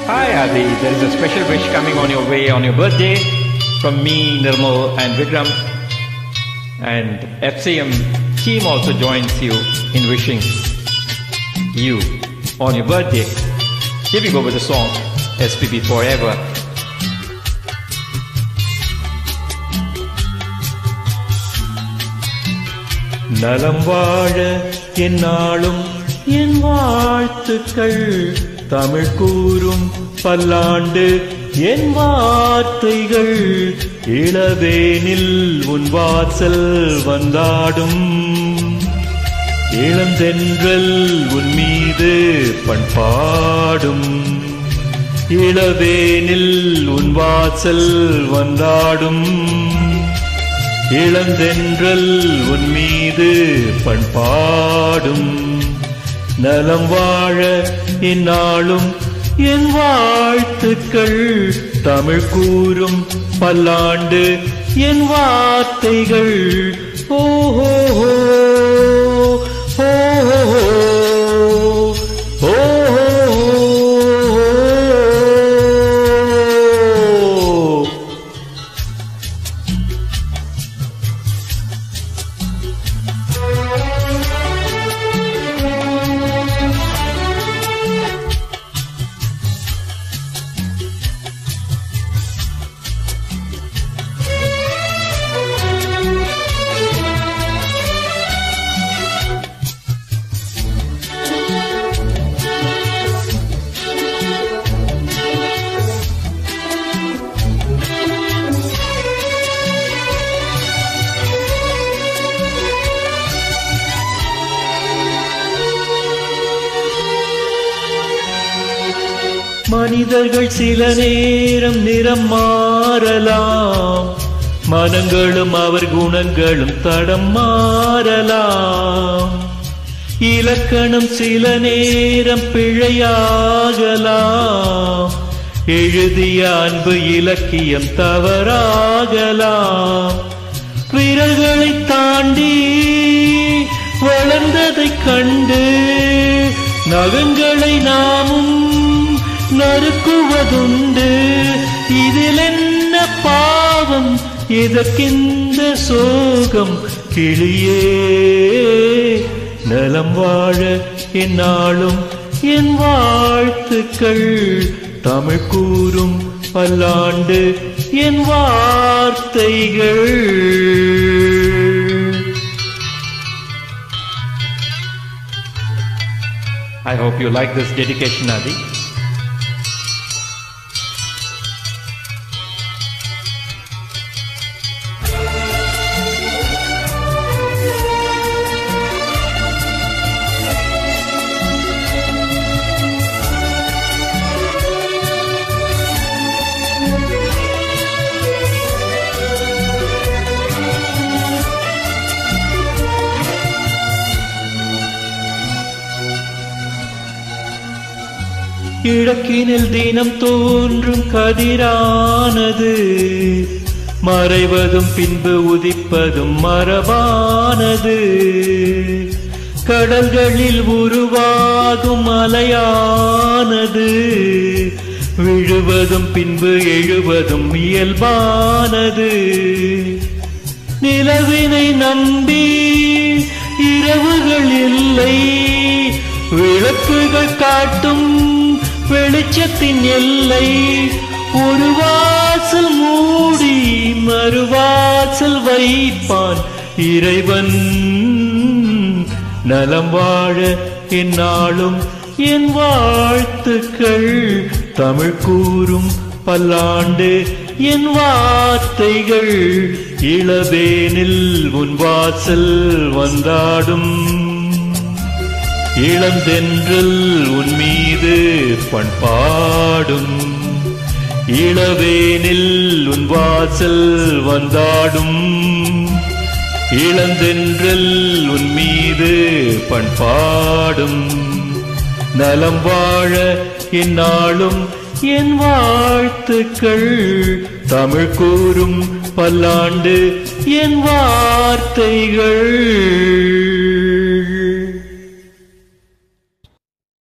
Hi Adi, there is a special wish coming on your way on your birthday from me, Nirmal and Vikram. And FCM team also joins you in wishing you on your birthday. Here we go with the song SPB Forever. நலம் வாழ என்னாலும் என் வாழ்த்துக்கள் தமிழ் கூறும் பல்லாண்டு என் வார்த்தைகள் இளவேனில் உன் வாசல் வந்தாடும் இளந்தென்றல் உன் மீது பண்பாடும் இளவேனில் உன் வாசல் வந்தாடும் இளந்தென்றல் உன் மீது பண்பாடும் நலம் வாழ இந்நாளும் என் வாழ்த்துக்கள் தமிழ் கூறும் பல்லாண்டு என் வார்த்தைகள் ஓஹோ மனிதர்கள் சில நேரம் நிறம் மாறலாம் மனங்களும் அவர் குணங்களும் தடம் மாறலாம் இலக்கணம் சில நேரம் பிழையாகலாம் எழுதிய அன்பு இலக்கியம் தவறாகலாம் விரல்களை தாண்டி வளர்ந்ததைக் கண்டு நகங்களை நாமும் நறுக்குவதுண்டு இதில் என்ன பாவம் எதற்கிந்த சோகம் கிளியே நலம் வாழ எந்நாளும் என் வாழ்த்துக்கள் தமிழ் கூறும் பல்லாண்டு என் வார்த்தைகள். I hope you like this dedication, Adi. கிழக்கினில் தினம் தோன்றும் கதிரானது மறைவதும் பின்பு உதிப்பதும் மரபானது கடல்களில் உருவாகும் அலையானது விழுவதும் பின்பு எழுவதும் இயல்பானது நிலவினை நம்பி இரவுகள் இல்லை விளக்குகள் காட்டும் வெளிச்சத்தின் எல்லை ஒரு வாசல் மூடி மறுவாசல் வைப்பான் இறைவன் நலம் வாழ எந்நாளும் என் வாழ்த்துக்கள் தமிழ் கூறும் பல்லாண்டு என் வார்த்தைகள் இளவேனில் உன் வாசல் வந்தாடும் இளந்தென்றல் உன் மீது பண்பாடும் இளவேனில் உன் வாசல் வந்தாடும் இளந்தென்றல் உன் மீது பண்பாடும் நலம் வாழ இந்நாளும் என் வாழ்த்துக்கள் தமிழ் கூறும் பல்லாண்டு என் வார்த்தைகள்.